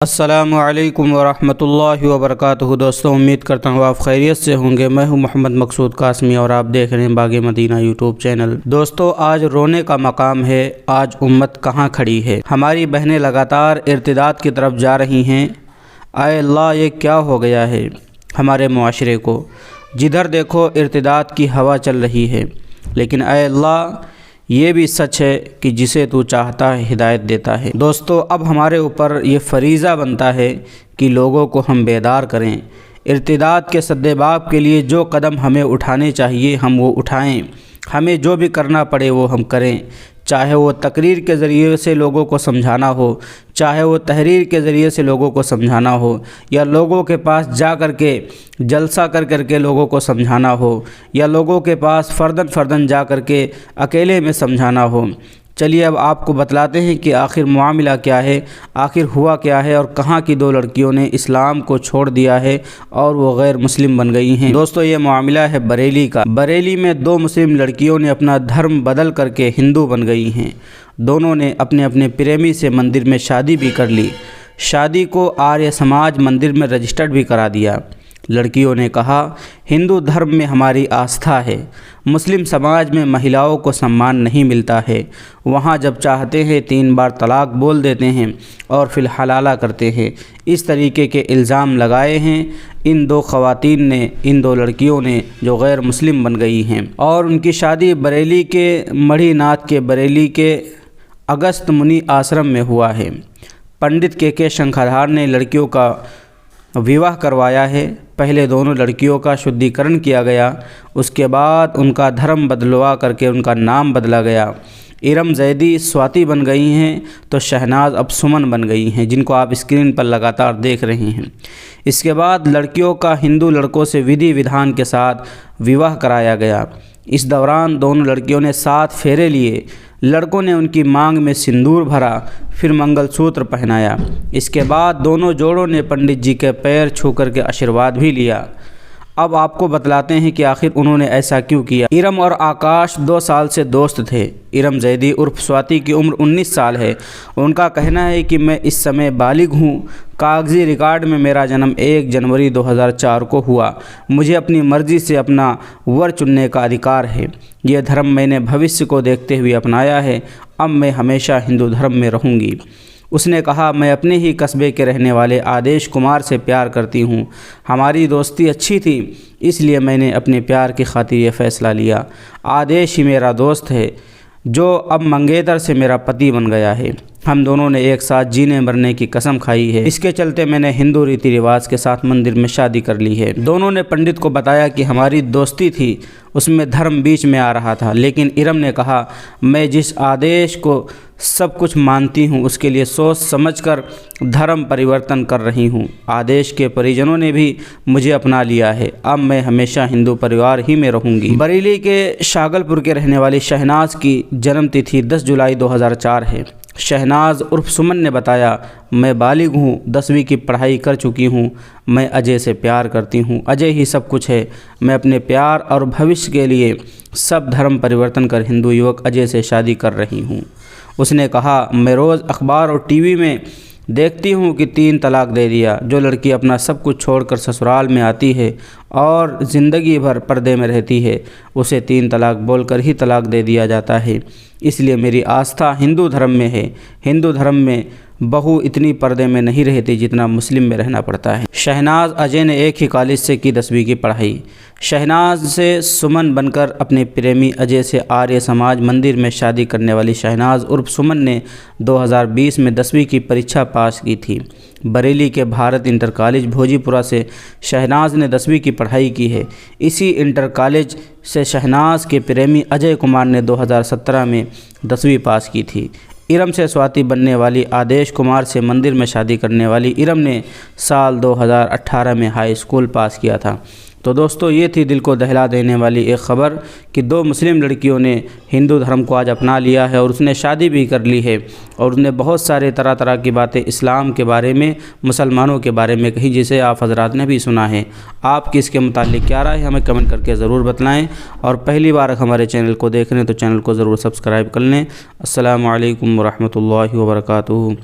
अस्सलामुअलैकुम वरहमतुल्लाहि वबरकातुहू। दोस्तों, उम्मीद करता हूँ आप खैरियत से होंगे। मैं हूँ मोहम्मद मकसूद कासमी और आप देख रहे हैं बाग़े मदीना यूट्यूब चैनल। दोस्तों, आज रोने का मकाम है। आज उम्मत कहाँ खड़ी है। हमारी बहनें लगातार इर्तिदाद की तरफ जा रही हैं। आए अल्लाह, ये क्या हो गया है हमारे मुआशरे को। जिधर देखो इर्तिदाद की हवा चल रही है। लेकिन आए अल्लाह, ये भी सच है कि जिसे तू चाहता है हिदायत देता है। दोस्तों, अब हमारे ऊपर ये फ़रीज़ा बनता है कि लोगों को हम बेदार करें। इर्तिदाद के सद्देबाब के लिए जो कदम हमें उठाने चाहिए हम वो उठाएं। हमें जो भी करना पड़े वो हम करें, चाहे वो तकरीर के ज़रिए से लोगों को समझाना हो, चाहे वो तहरीर के ज़रिए से लोगों को समझाना हो, या लोगों के पास जा कर के जलसा कर के लोगों को समझाना हो, या लोगों के पास फ़र्दन जा कर के अकेले में समझाना हो। चलिए अब आपको बतलाते हैं कि आखिर मामला क्या है, आखिर हुआ क्या है और कहाँ की दो लड़कियों ने इस्लाम को छोड़ दिया है और वो गैर मुस्लिम बन गई हैं। दोस्तों, ये मामला है बरेली का। बरेली में दो मुस्लिम लड़कियों ने अपना धर्म बदल करके हिंदू बन गई हैं। दोनों ने अपने अपने प्रेमी से मंदिर में शादी भी कर ली। शादी को आर्य समाज मंदिर में रजिस्टर्ड भी करा दिया। लड़कियों ने कहा, हिंदू धर्म में हमारी आस्था है, मुस्लिम समाज में महिलाओं को सम्मान नहीं मिलता है। वहाँ जब चाहते हैं 3 बार तलाक बोल देते हैं और फिर हलाला करते हैं। इस तरीके के इल्ज़ाम लगाए हैं इन दो ख़वातीन ने, इन दो लड़कियों ने जो गैर मुस्लिम बन गई हैं। और उनकी शादी बरेली के मढ़ीनाथ के बरेली के अगस्त मुनि आश्रम में हुआ है। पंडित के शंखाधार ने लड़कियों का विवाह करवाया है। पहले दोनों लड़कियों का शुद्धिकरण किया गया, उसके बाद उनका धर्म बदलवा करके उनका नाम बदला गया। इरम जैदी स्वाति बन गई हैं तो शहनाज अब सुमन बन गई हैं, जिनको आप स्क्रीन पर लगातार देख रहे हैं। इसके बाद लड़कियों का हिंदू लड़कों से विधि विधान के साथ विवाह कराया गया। इस दौरान दोनों लड़कियों ने 7 फेरे लिए। लड़कों ने उनकी मांग में सिंदूर भरा, फिर मंगलसूत्र पहनाया। इसके बाद दोनों जोड़ों ने पंडित जी के पैर छू कर के आशीर्वाद भी लिया। अब आपको बतलाते हैं कि आखिर उन्होंने ऐसा क्यों किया। इरम और आकाश 2 साल से दोस्त थे। इरम जैदी उर्फ स्वाति की उम्र 19 साल है। उनका कहना है कि मैं इस समय बालिग हूँ। कागजी रिकॉर्ड में मेरा जन्म 1 जनवरी 2004 को हुआ। मुझे अपनी मर्ज़ी से अपना वर चुनने का अधिकार है। यह धर्म मैंने भविष्य को देखते हुए अपनाया है। अब मैं हमेशा हिंदू धर्म में रहूँगी। उसने कहा, मैं अपने ही कस्बे के रहने वाले आदेश कुमार से प्यार करती हूँ। हमारी दोस्ती अच्छी थी, इसलिए मैंने अपने प्यार की खातिर यह फ़ैसला लिया। आदेश ही मेरा दोस्त है, जो अब मंगेतर से मेरा पति बन गया है। हम दोनों ने एक साथ जीने मरने की कसम खाई है। इसके चलते मैंने हिंदू रीति रिवाज के साथ मंदिर में शादी कर ली है। दोनों ने पंडित को बताया कि हमारी दोस्ती थी, उसमें धर्म बीच में आ रहा था। लेकिन इरम ने कहा, मैं जिस आदेश को सब कुछ मानती हूँ उसके लिए सोच समझकर धर्म परिवर्तन कर रही हूँ। आदेश के परिजनों ने भी मुझे अपना लिया है। अब मैं हमेशा हिंदू परिवार ही में रहूँगी। बरेली के शागलपुर के रहने वाली शहनाज की जन्मतिथि 10 जुलाई 2004 है। शहनाज उर्फ सुमन ने बताया, मैं बालिग हूँ, 10वीं की पढ़ाई कर चुकी हूँ। मैं अजय से प्यार करती हूँ। अजय ही सब कुछ है। मैं अपने प्यार और भविष्य के लिए सब धर्म परिवर्तन कर हिंदू युवक अजय से शादी कर रही हूँ। उसने कहा, मैं रोज़ अखबार और टीवी में देखती हूँ कि 3 तलाक दे दिया। जो लड़की अपना सब कुछ छोड़कर ससुराल में आती है और ज़िंदगी भर पर्दे में रहती है, उसे 3 तलाक बोलकर ही तलाक दे दिया जाता है। इसलिए मेरी आस्था हिंदू धर्म में है। हिंदू धर्म में बहू इतनी पर्दे में नहीं रहती जितना मुस्लिम में रहना पड़ता है। शहनाज अजय ने एक ही कॉलेज से की 10वीं की पढ़ाई। शहनाज से सुमन बनकर अपने प्रेमी अजय से आर्य समाज मंदिर में शादी करने वाली शहनाज उर्फ सुमन ने 2020 में 10वीं की परीक्षा पास की थी। बरेली के भारत इंटर कॉलेज भोजीपुरा से शहनाज ने 10वीं की पढ़ाई की है। इसी इंटर कॉलेज से शहनाज के प्रेमी अजय कुमार ने 2017 में 10वीं पास की थी। इरम से स्वाति बनने वाली आदेश कुमार से मंदिर में शादी करने वाली इरम ने साल 2018 में हाई स्कूल पास किया था। तो दोस्तों, ये थी दिल को दहला देने वाली एक ख़बर कि 2 मुस्लिम लड़कियों ने हिंदू धर्म को आज अपना लिया है और उसने शादी भी कर ली है। और उसने बहुत सारे तरह की बातें इस्लाम के बारे में, मुसलमानों के बारे में कही, जिसे आप हजरात ने भी सुना है। आपकी इसके मुताल्लिक क्या राय है हमें कमेंट करके ज़रूर बतलाएँ। और पहली बार हमारे चैनल को देख रहे हैं तो चैनल को ज़रूर सब्सक्राइब कर लें। अस्सलामु अलैकुम वरहमतुल्लाहि वबरकातुहू।